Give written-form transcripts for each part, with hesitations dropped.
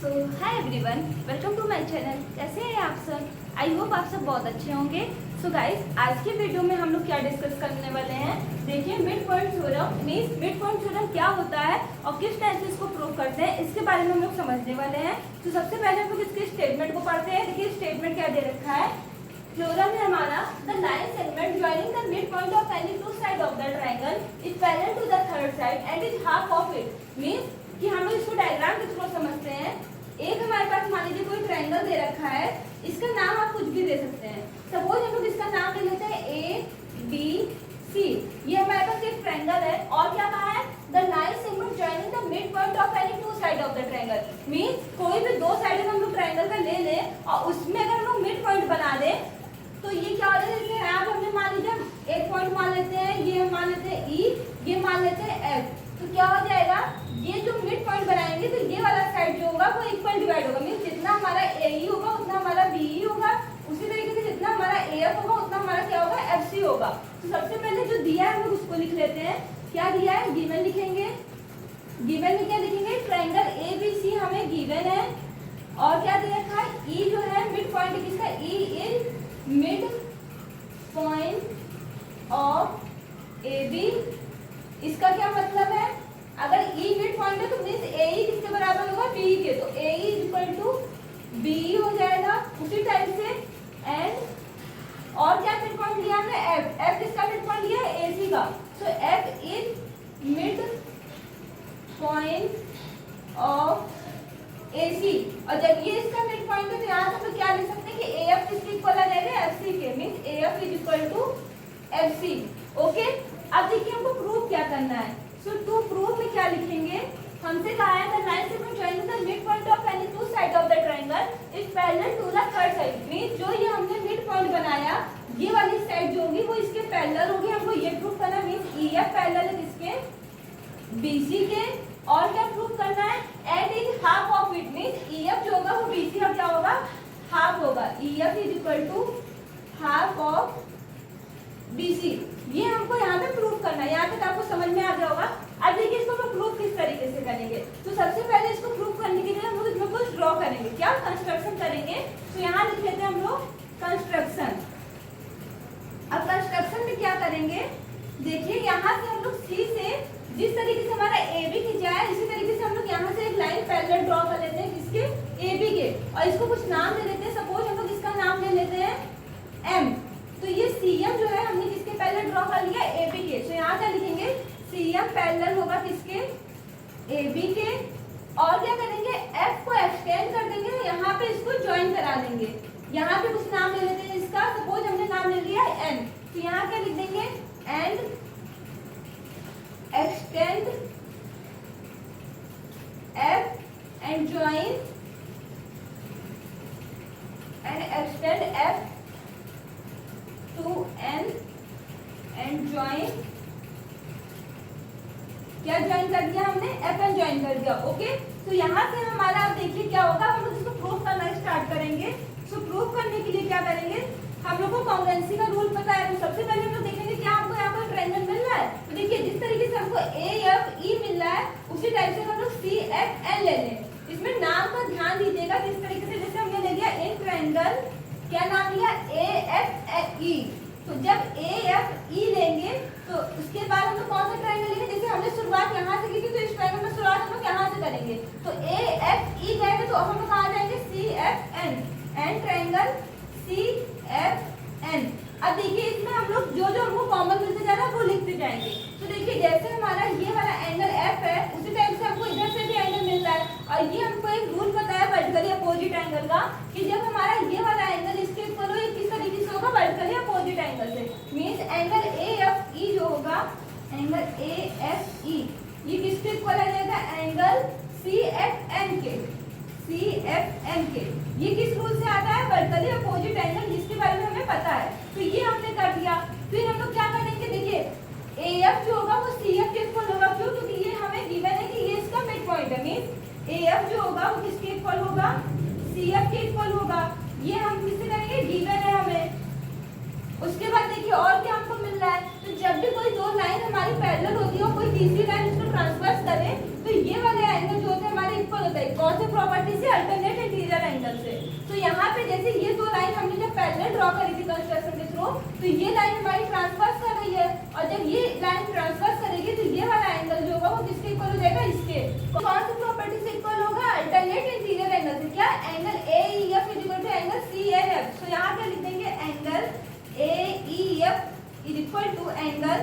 So hi everyone, welcome to my channel. कैसे हैं आप सब? आई होप आप सब बहुत अच्छे होंगे। सो गाइस, आज के वीडियो में हम लोग क्या डिस्कस करने वाले हैं, देखिए mid point theorem means mid point theorem क्या होता है और किस टाइप से इसको प्रूव करते हैं, इसके बारे में हम लोग समझने वाले हैं। तो सबसे पहले हम लोग इसके स्टेटमेंट को पढ़ते हैं। देखिए स्टेटमेंट क्या दे रखा है, थ्योरम है हमारा, the line segment joining the mid point of any two side of the triangle is parallel to the third side and is half of it. Means कि हम लोग इसको डायग्राम के थ्रू समझते हैं। एक हमारे पास मान लीजिए कोई ट्रायंगल दे रखा है, इसका नाम आप कुछ भी दे सकते हैं। सपोज हम लोग इसका नाम ले लेते हैं ए बी सी। ये हमारे पास एक ट्रायंगल है और क्या कहा है, the line segment joining the mid point of any two side of the triangle. Means कोई भी दो साइड हम लोग ट्रायंगल का ले ले और उसमें अगर हम लोग मिड पॉइंट बना दे तो ये क्या हो जाए, जैसे यहाँ पर हमने मान लीजिए एक पॉइंट मान लेते हैं, ये हम मान लेते हैं ई, ये मान लेते हैं एफ। तो क्या हो जाएगा, ये जो मिड पॉइंट बनाएंगे तो ये वाला साइड जो होगा वो इक्वल डिवाइड होगा। मींस जितना हमारा ए ई होगा उतना हमारा बी ई होगा, उसी तरीके से जितना हमारा ए एफ होगा उतना हमारा क्या होगा, एफ सी होगा। तो सबसे पहले जो दिया है हम लोग उसको लिख लेते हैं। क्या दिया है, गिवन लिखेंगे। गिवन में क्या लिखेंगे, ट्रायंगल ए बी सी हमें गिवन है और क्या दे रखा है, ई जो है मिड पॉइंट किसका, E is mid point of A B. इसका क्या मतलब है, अगर ई मिड पॉइंट है तो मींस ए ई किसके बराबर होगा, बी के। तो ए ई इक्वल टू बी हो जाएगा। उसी टाइप से एंड और क्या मिड पॉइंट लिया हमने, एफ। एफ किसका मिड पॉइंट लिया, ए सी का। So F is mid point of A C. और जब ये इसका मिड पॉइंट है तो यहाँ से हम लोग क्या लिख सकते हैं कि ए एफ किसके इक्वल आ जाएगा, एफ सी के। Means A F is equal to F C. Okay, अब देखिए हमको प्रूव क्या करना है। सो टू प्रूव में क्या लिखेंगे, हमसे कहा है the line segment joining the mid point of any two side of the triangle is parallel to the third side. Means जो ये हमने मिड पॉइंट बनाया, ये वाली साइड जो होगी वो इसके पैरेलल होगी। हमको ये प्रूव करना है। मींस ई एफ पैरेलल है किसके, बीसी के। और क्या प्रूव करना है, and is half of it. Means E F जो होगा वो बीसी का क्या होगा, हाफ होगा। E F is equal to half of BC. ये हमको यहाँ पे प्रूव करना है। यहाँ तक आपको समझ में आ गया होगा। अब देखिए इसको हम प्रूव किस तरीके से करेंगे। तो सबसे पहले इसको प्रूव करने के लिए हम लोग इसमें कुछ ड्रॉ करेंगे। क्या, कंस्ट्रक्शन करेंगे। तो यहाँ लिख लेते हैं हम लोग कंस्ट्रक्शन। अब कंस्ट्रक्शन में क्या करेंगे, देखिए यहाँ से हम लोग सी से जिस तरीके से हमारा ए बी खींचा है, इसी तरीके से हम लोग यहाँ से एक लाइन पैरेलल ड्रॉ कर लेते हैं किसके, ए बी के। और इसको कुछ नाम दे देते हैं। सपोज हम लोग इसका नाम ले लेते हैं एम। तो ये सी एम जो है हमने किसके पैरेलल ड्रॉ कर लिया, ए बी के। तो यहाँ क्या लिखेंगे, सी एम पैरेलल होगा किसके, ए बी के। और क्या करेंगे, एफ को एक्सटेंड कर देंगे, यहाँ पे इसको ज्वाइन करा देंगे। यहाँ पे कुछ नाम ले लेते हैं इसका। सपोज हमने नाम ले लिया एन, तो यहाँ क्या लिख देंगे, and extend F and join and extend F to N and join. क्या ज्वाइन कर दिया हमने, एफ एन ज्वाइन कर दिया। ओके, तो यहाँ से हमारा अब देखिए क्या होगा, हम लोग इसको प्रूव करना स्टार्ट करेंगे। सो प्रूव करने के लिए क्या करेंगे, हम लोग को कॉन्ग्रुएंसी का रूल पता है। तो सबसे पहले हम लोग देखेंगे क्या हमको यहाँ पर ट्रायंगल मिल रहा है। तो देखिए जिस तरीके से हमको ए एफ ई मिल रहा है उसी टाइप से हम लोग सी एफ एन ले लें। इसमें नाम का ध्यान दीजिएगा किस तरीके से, जैसे हमने ले लिया इन ट्रायंगल, क्या नाम लिया, ए एफ ई। तो जब ए एफ ई लेंगे तो उसके बाद हम लोग कौन सा ट्रायंगल लेंगे, जैसे हमने शुरुआत यहाँ से की थी तो इस ट्रायंगल में शुरुआत हम लोग यहाँ से करेंगे। तो ए एफ ई जाएंगे तो हम लोग कहाँ जाएंगे, C F N, N triangle C F N. अब देखिए इसमें हम लोग जो जो हमको कॉमन मिलते जा रहा है वो लिखते जाएंगे। तो देखिए जैसे हमारा ये वाला एंगल एफ है उसी टाइप से हमको इधर से भी एंगल मिल रहा है। और ये हमको एक रूल पता है वर्टिकली अपोजिट एंगल का, कि जब हमारा ये वाला एंगल इसके इक्वल हो, ये किस तरीके से होगा, वर्टिकली अपोजिट एंगल से। Means angle A F E जो होगा, एंगल ए एफ ई ये किसके इक्वल आ जाएगा, एंगल सी एफ एन के। सी एफ एन के ये किस रूल से आता है, वर्टिकली अपोजिट एंगल, जिसके बारे में हमें पता है। तो ये हमने कर दिया। फिर हम लोग क्या करेंगे, देखिए ए एफ जो होगा वो सी एफ के इक्वल होगा। क्यों, क्योंकि ये हमें गिवन है कि ये इसका मिड पॉइंट है। मींस ए एफ जो होगा वो किसके इक्वल होगा, सी एफ के इक्वल होगा। ये हम किससे करेंगे, गिवन है हमें। उसके बाद देखिए और क्या हमको मिल रहा है, तो जब भी कोई दो लाइन हमारी पैरेलल होती है और कोई तीसरी लाइन इसको ट्रांसवर्स करे तो ये वाले एंगल जो होते हैं हमारे इक्वल होता है, कौन से प्रॉपर्टी से, अल्टरनेट इंटीरियर एंगल से। तो यहाँ पे जैसे ये दो लाइन हमने जब पहले ड्रॉ करी थी कंस्ट्रक्शन के थ्रू, तो ये लाइन हमारी ट्रांसफर्स कर रही है, और जब ये लाइन ट्रांसफर्स करेगी तो ये वाला एंगल जो होगा वो किसके इक्वल हो जाएगा, इसके। कौन सी प्रॉपर्टी से इक्वल होगा, अल्टरनेट इंटीरियर एंगल से। क्या, angle AEF is equal to angle CNF। तो यहाँ क्या लिख देंगे, angle AEF is equal to angle,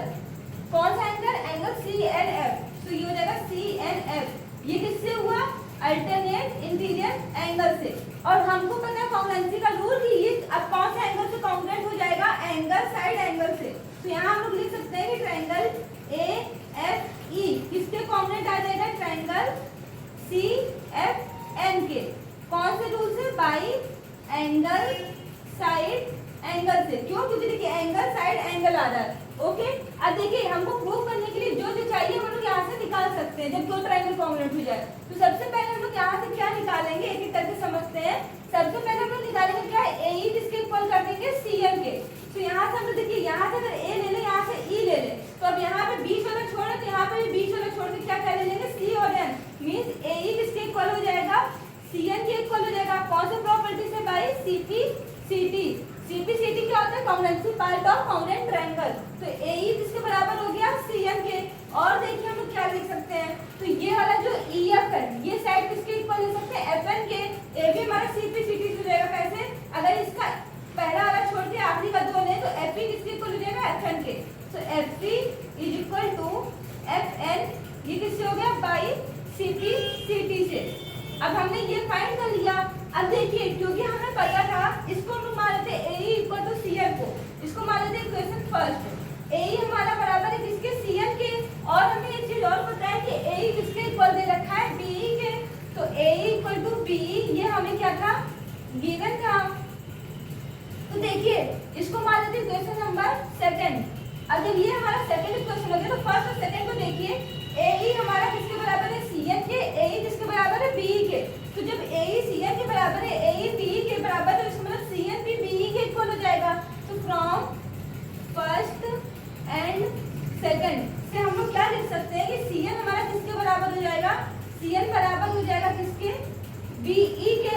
कौन सा एंगल, एंगल CNF। तो ये हो जाएगा CNF। ये किससे हुआ, अल्टरनेट इंटीरियर एंगल से। और हमको पता है कॉन्ग्रुएंसी का रूल कि ये अब कौन सा एंगल से कॉन्ग्रुएंट हो जाएगा, एंगल साइड एंगल से। तो यहाँ हम लोग लिख सकते हैं कि ट्रायंगल AFE किसके कॉन्ग्रुएंट आ जाएगा, ट्रायंगल CFN के। कौन से रूल से, बाई एंगल साइड एंगल से। क्यों, क्योंकि देखिए एंगल साइड एंगल आ रहा है। ओके, अब देखिए हमको प्रूव करने के लिए जो चाहिए हम लोग यहाँ से निकाल सकते हैं जब दो ट्रायंगल कॉन्ग्रुएंट हो जाए। तो सबसे पहले हम लोग यहाँ से क्या निकालेंगे, एक एक करके समझते हैं। सबसे पहले हम लोग निकालेंगे क्या, AE किसके इक्वल कर देंगे, CN के। तो यहाँ से हम लोग देखिए, यहाँ से अगर A ले ले, यहाँ से E ले ले, तो अब यहाँ पे बीच वाला छोड़े तो यहाँ पे भी बीच वाला छोड़ के क्या कर लेंगे, C और N। मीन्स AE किसके इक्वल हो जाएगा, CN के इक्वल हो जाएगा। कौन से प्रॉपर्टी से, बाई CPCT। CPCT क्या होता है, congruency part of congruent triangle. तो AE किसके बराबर हो गया, CN के। और देखिए हम लोग क्या लिख सकते हैं, तो ये वाला जो EF है, ये साइड किसके इक्वल लिख सकते हैं, FN के। A भी हमारा CPCT हो जाएगा। कैसे, अगर इसका पहला वाला छोड़ के आखिरी का दो ले तो FP किसके इक्वल हो जाएगा, FN के। तो FP is equal to FN, ये किससे हो गया, बाई CPCT से। अब हमने ये फाइंड कर लिया। अब देखिए क्योंकि हमने पता था, इसको हम मान लेते हैं AE इक्वल टू CN को, इसको मान लेते हैं इक्वेशन फर्स्ट। AE हमारा बराबर है किसके, CN के। और हमें एक चीज और पता है कि AE किसके इक्वल दे रखा है, BE के। तो AE इक्वल टू BE, ये हमें क्या था, गिवन था। तो देखिए इसको मान लेते हैं इक्वेशन नंबर सेकंड। अब जब ये हमारा सेकंड इक्वेशन हो गया तो फर्स्ट और सेकंड को देखिए, AE हमारा किसके बराबर है, CN के। AE किसके बराबर है, BE के। तो जब AE CN के बराबर है, AE BE के बराबर है, तो इसका मतलब CN भी BE के इक्वल हो जाएगा। तो फ्रॉम फर्स्ट एंड सेकंड से हम लोग क्या लिख सकते हैं कि CN हमारा किसके बराबर हो जाएगा, CN बराबर हो जाएगा किसके, BE के।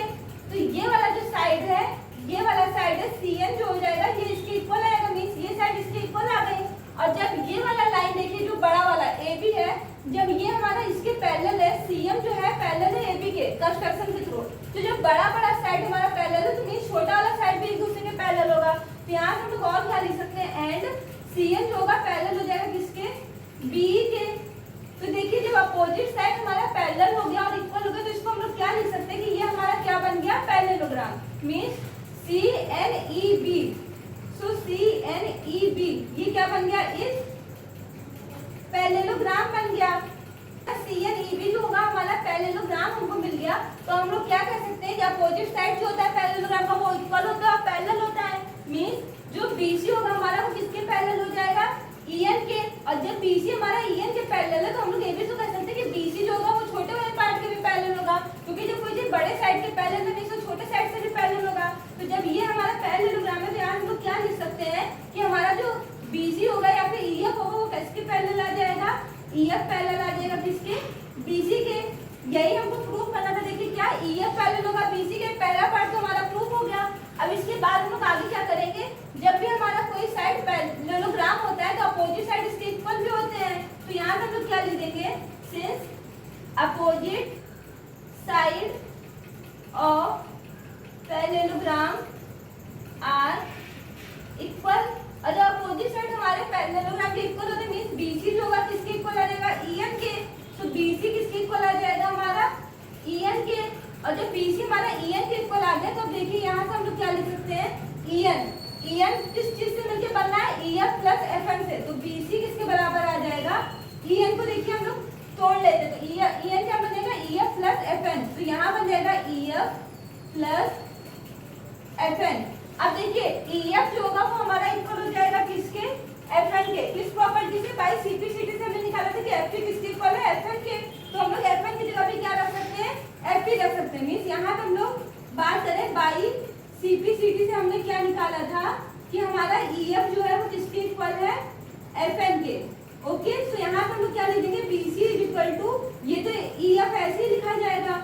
तो ये वाला जो साइड है, ये वाला साइड है CN जो हो जाएगा, ये इसके इक्वल आएगा। मींस ये साइड इसके इक्वल आ गई। और जब ये वाला लाइन देखिए जो बड़ा वाला AB है, जब ये हमारा इसके पैरेलल है, CM जो है पैरेलल है AB के कंस्ट्रक्शन के थ्रू। तो जब बड़ा बड़ा साइड हमारा पैरेलल है तो मींस छोटा वाला साइड भी एक दूसरे के पैरेलल होगा। तो यहाँ से हम लोग और क्या लिख सकते हैं, एंड CN जो होगा पैरेलल हो जाएगा किसके, BE के। तो देखिए जब अपोजिट साइड हमारा पैरेलल हो गया और इक्वल हो गया, तो इसको हम लोग क्या लिख सकते हैं कि ये हमारा क्या बन गया, पैरेललोग्राम। Means CNEB। सो CNEB ये क्या बन गया, इस पैरेललोग्राम बन गया। CNEB जो होगा हमारा पैरेललोग्राम हमको मिल गया। तो हम लोग क्या कर सकते हैं कि अपोजिट साइड जो होता है पैरेललोग्राम का वो इक्वल होता है और पैरेलल होता है। मींस जो BC होगा हमारा वो किसके पैरेलल हो जाएगा, EN के। और जब BC हमारा EN के पैरेलल है तो हम लोग ये भी तो कह सकते हैं कि BC जो होगा वो छोटे वाले पार्ट के भी पैरेलल होगा, क्योंकि जब कोई चीज बड़े साइड के पैरेलल है तो छोटे साइड से भी पैरेलल होगा। तो जब ये हमारा पैरेललोग्राम है तो यहाँ हम लोग क्या लिख सकते हैं कि हमारा जो BC होगा या फिर EF होगा वो किसके पैरेलल आ जाएगा, EF पैरेलल आ जाएगा किसके, BC के। यही हमको प्रूव करना था। देखिए क्या, EF पैरेलल होगा BC के, पहला पार्ट तो हमारा प्रूव हो गया। अब इसके बाद हम लोग आगे क्या करेंगे, जब भी हमारा कोई साइड पैरेललोग्राम होता है तो अपोजिट साइड इसके इक्वल भी होते हैं। तो यहाँ पे हम लोग क्या लिख देंगे, since opposite side of parallelogram are equal. और जब अपोजिट साइड हमारे पैरेललोग्राम के इक्वल होते हैं मींस BC जो होगा किसके इक्वल आ जाएगा, EN के। तो BC किसके इक्वल आ जाएगा हमारा, EN के। और जब BC हमारा EN के इक्वल आ गया तो अब देखिए यहाँ से हम लोग क्या लिख सकते हैं, EN किस चीज से मिलकर बनना है, EF प्लस FN से। तो BC किसके बराबर आ जाएगा, EN को देखिए हम लोग तोड़ लेते हैं। तो EN क्या बनेगा, EF प्लस FN। तो यहाँ बन जाएगा EF प्लस FN। अब देखिए EF जो होगा वो हमारा इक्वल हो जाएगा किसके, FN के। किस प्रॉपर्टी से, बाई CPCT से हमने निकाला था कि FP किसके इक्वल है, FN के। तो हम लोग FN की जगह भी क्या रख सकते हैं, FP रख सकते हैं। मींस यहाँ पे हम लोग बात करें बाई CPCT से हमने क्या निकाला था कि हमारा EF जो है वो किसके इक्वल है, FN के। ओके, तो यहाँ पे हम लोग क्या लिखेंगे, BC इज इक्वल टू, ये तो EF ऐसे ही लिखा जाएगा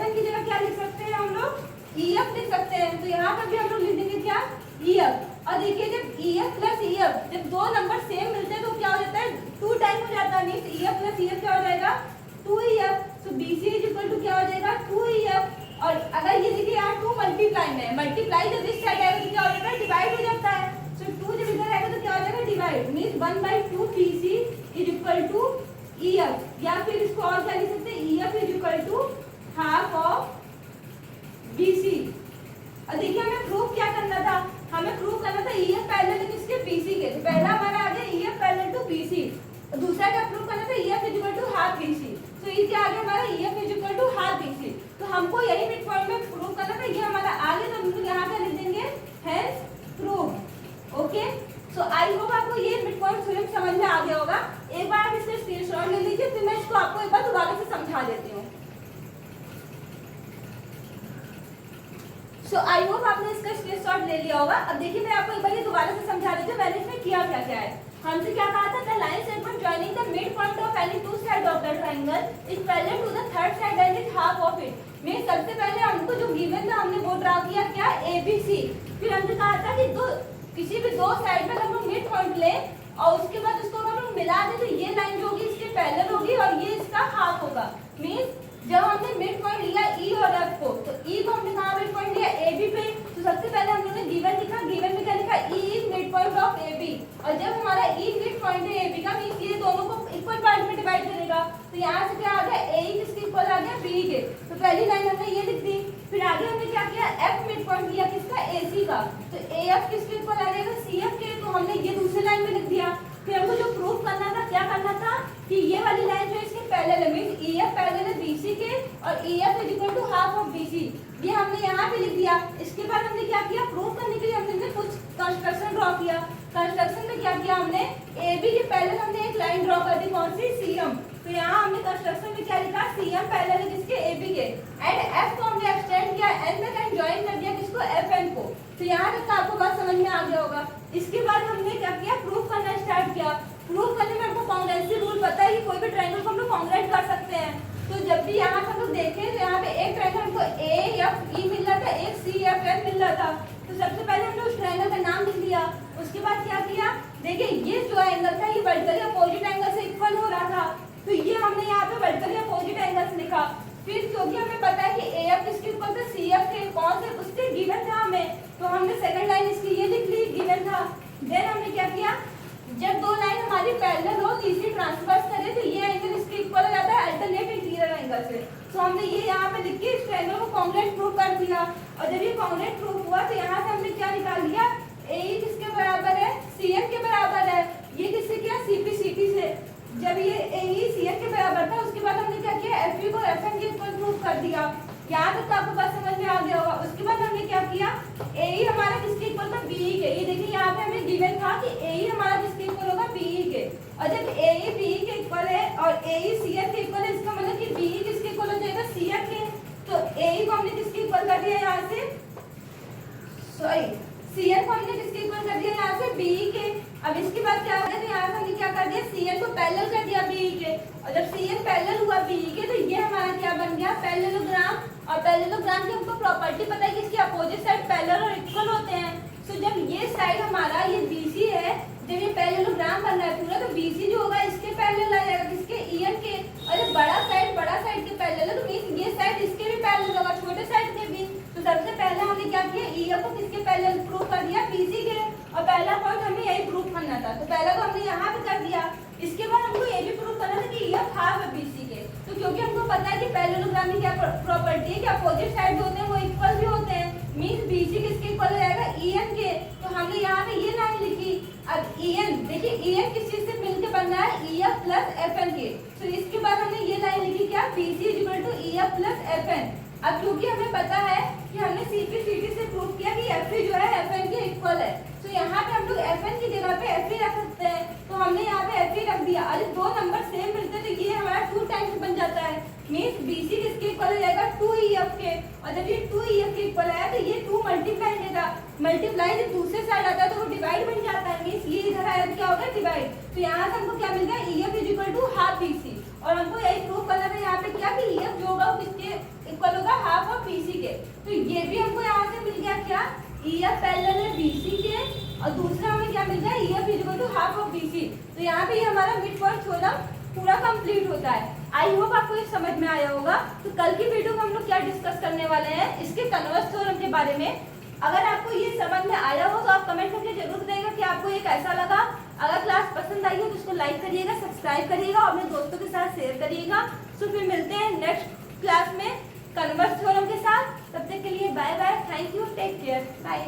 FN की जगह क्या लिख सकते हैं हम लोग, EF लिख सकते हैं। तो यहाँ पर भी हम लोग लिख देंगे क्या, EF। और देखिए जब EF प्लस EF, जब दो नंबर सेम मिलते हैं तो क्या हो जाता है, 2 टाइम हो जाता है। मीन्स EF प्लस EF क्या हो जाएगा, 2EF। So BC is equal to क्या हो जाएगा, 2EF। और अगर ये देखिए यहाँ 2 मल्टीप्लाई में, मल्टीप्लाई जब इस साइड आएगा तो क्या हो जाता है, डिवाइड हो जाता है। सो 2 जब इधर आएगा तो क्या हो जाएगा, divide. Means 1/2 BC is equal to EF। या फिर इसको और क्या लिख सकते हैं, EF is equal to half of BC। और देखिए हमें प्रूफ क्या करना था, हमें प्रूफ करना था EF पैरेलल टू किसके, BC के। तो पहला हमारा आ गया EF पैरेलल टू BC, और दूसरा क्या प्रूफ करना था, EF is equal to half BC। तो ये क्या आ गया हमारा, EF is equal to half BC। तो हमको यही मिड पॉइंट में प्रूफ करना था, ये हमारा आ गया। तो हम लोग यहाँ पे लिख देंगे hence proof. Okay, so I hope आपको ये मिड पॉइंट थ्योरम समझ में आ गया होगा। एक बार आप इसका स्क्रीनशॉट ले लीजिए, फिर मैं इसको आपको एक बार दोबारा से समझा देती हूँ। सो आई होप आपने इसका स्क्रीनशॉट ले लिया होगा। अब देखिए मैं आपको एक बार ये दोबारा से समझा देती हूँ मैंने इसमें किया क्या क्या है। हमसे क्या कहा था, the line segment joining the mid point of any two side of the triangle is parallel to the third side and is half of it. मैं सबसे पहले हमको जो गिवन था हमने वो ड्रा किया क्या, ABC। फिर हमने कहा था कि किसी भी दो साइड में हम लोग मिड पॉइंट ले और उसके बाद उसको हम लोग मिला दे तो ये लाइन जो होगी इसके पैरेलल होगी और ये इसका हाफ होगा। मींस जब हमने मिड पॉइंट लिया E और F को, तो E को हमने कहाँ मिड पॉइंट लिया, AB पे। तो सबसे पहले हम लोगों ने गिवन लिखा, गिवन में क्या लिखा, E is mid point of AB। और जब हमारा E मिड पॉइंट है AB का, मींस ये दोनों को इक्वल पार्ट में डिवाइड करेगा। तो यहाँ से क्या आ गया, A किसके इक्वल आ गया, B के। तो पहली लाइन हमने ये लिख दी। फिर आगे हमने क्या किया, F मिड पॉइंट लिया किसका, AC का। तो AF किसके इक्वल आ जाएगा, CF के। तो हमने ये दूसरी लाइन में लिख दिया। फिर हमको जो प्रूफ करना था, क्या करना था कि ये वाली लाइन जो इसके पैरेलल है, मींस EF पैरेलल है BC के और EF is equal to half of BC। ये हमने यहाँ पे लिख दिया। इसके बाद हमने क्या किया, प्रूफ करने के लिए हमने कुछ कंस्ट्रक्शन ड्रॉ किया। कंस्ट्रक्शन में क्या किया हमने, AB के पैरेलल हमने एक लाइन ड्रॉ कर दी, कौन सी, CM। तो यहाँ हमने कंस्ट्रक्शन में क्या लिखा, CM पैरेलल है किसके, AB के। एंड F को हमने एक्सटेंड किया, N तक एंड ज्वाइन कर दिया किसको, FN को। तो यहाँ तक आपको बात समझ में आ गया होगा। इसके बाद हमने क्या किया, प्रूफ करना स्टार्ट किया। प्रूफ करने में हमको कांग्रुएंसी रूल पता है कि कोई भी ट्रायंगल को हम लोग कांग्रुएंट कर सकते हैं। तो जब भी यहाँ पर हम लोग देखें तो यहाँ पे एक ट्रायंगल हमको AFE मिल रहा था, एक CFN मिल रहा था। तो सबसे पहले हमने उस ट्रायंगल का नाम लिख लिया। उसके बाद क्या किया, देखिए ये जो एंगल था ये वर्टिकली अपोजिट एंगल से इक्वल हो रहा था। तो ये हमने यहाँ पे वर्टिकली अपोजिट एंगल से लिखा। फिर क्योंकि हमें पता है कि AF किसके इक्वल था, CF के। कौन से, उससे गिवन था हमें। तो हमने सेकंड लाइन इसकी ये लिख ली, गिवन था। देन हमने क्या किया, जब दो लाइन हमारी पैरेलल हो, तीसरी ट्रांसवर्स करे तो ये एंगल इसके इक्वल हो जाता है अल्टरनेट इंटीरियर एंगल से। तो हमने ये यहाँ पे लिख के इस ट्रायंगल को कांग्रुएंट प्रूव कर दिया। और जब ये कांग्रुएंट प्रूव हुआ तो यहाँ से हमने क्या निकाल लिया, AE किसके बराबर है, CF के बराबर है। ये किससे किया, CP CT से। जब ये AE CF के बराबर था, उसके बाद हमने क्या किया, FE को FN के इक्वल प्रूव कर दिया। यहाँ तक तो आपको बात समझ में आ गया होगा। उसके बाद हमने क्या किया, AE हमारा किसके इक्वल था, BE के। ये देखिए यहाँ पे हमें गिवन था कि AE हमारा किसके इक्वल होगा, BE के। और जब AE BE के इक्वल है और AE CF के इक्वल है, इसका मतलब कि BE किसके इक्वल हो जाएगा, CF के। तो AE को हमने किसके इक्वल कर दिया यहाँ से, सॉरी CF को हमने किसके इक्वल कर दिया यहाँ से, BE के। अब इसके बाद क्या हो गया, तो यहाँ से हमने क्या कर दिया, CF को पैरेलल कर दिया BE के। और जब CF पैरेलल हुआ BE के, तो ये हमारा क्या बन गया, पैरेललोग्राम। और पैरेललोग्राम की हमको प्रॉपर्टी पता है कि इसके अपोजिट साइड पैरेलल और इक्वल होते हैं। तो जब ये साइड हमारा ये BC है, जब ये पैरेललोग्राम बन रहा है पूरा, तो BC जो होगा इसके पैरेलल आ जाएगा, किसके, EF के। और जब बड़ा साइड के पैरेलल है, तो मींस ये साइड इसके भी पैरेलल होगा, छोटे साइड के भी। तो सबसे पहले हमने क्या किया, EF को किसके पैरेलल प्रूव कर दिया, BC के। और पहला पॉइंट हमें यही प्रूव करना था, तो पहला को हमने यहाँ पे कर दिया। इसके बाद हमको ये भी प्रूव करना था कि EF हाफ है BC के। तो क्योंकि हमको पता है कि पैरेललोग्राम की क्या प्रॉपर्टी है कि अपोजिट साइड जो होते हैं वो इक्वल भी होते हैं। मींस BC किसके इक्वल हो जाएगा, EN के। तो हमने यहाँ पे ये लाइन लिखी। अब EN देखिए, EN किस चीज से मिलकर बन रहा है, EF प्लस FN के। तो इसके बाद हमने ये लाइन लिखी क्या, BC is equal to EF plus FN। अब क्योंकि हमें पता है कि हमने CP CT से प्रूव किया कि FE जो है FN के इक्वल है, तो यहाँ पे हम लोग FN की जगह पे FE रख सकते हैं। तो हमने यहाँ पे FE रख दिया। अरे दो नंबर सेम मिलते तो ये हमारा 2 टाइम्स बन जाता है। मींस BC किसके इक्वल हो जाएगा, 2EF के। और जब ये 2EF के इक्वल आया तो ये 2 मल्टीप्लाई देगा। मल्टीप्लाई जब दूसरे साइड आता है तो वो डिवाइड बन जाता है। मींस ये इधर आया तो क्या होगा, डिवाइड। तो यहाँ से हमको क्या मिल गया, EF is equal to half BC। और हमको यही प्रूव करना था यहाँ पे क्या, कि EF जो होगा वो किसके इक्वल होगा, EF पैरेलल है BC के, और दूसरा हमें क्या मिल गया, EF equal to half of BC। तो यहाँ पे हमारा मिड पॉइंट थ्योरम पूरा कंप्लीट होता है। आई होप आपको ये समझ में आया होगा। तो कल की वीडियो में हम लोग क्या डिस्कस करने वाले हैं, इसके कन्वर्स थ्योरम के बारे में। अगर आपको ये समझ में आया हो तो आप कमेंट करके जरूर बताइएगा कि आपको ये कैसा लगा। अगर क्लास पसंद आई हो तो उसको लाइक करिएगा, सब्सक्राइब करिएगा और अपने दोस्तों के साथ शेयर करिएगा। तो फिर मिलते हैं नेक्स्ट क्लास में कन्वर्स थ्योरम के साथ। तब तक के लिए bye bye, thank you, take care, bye.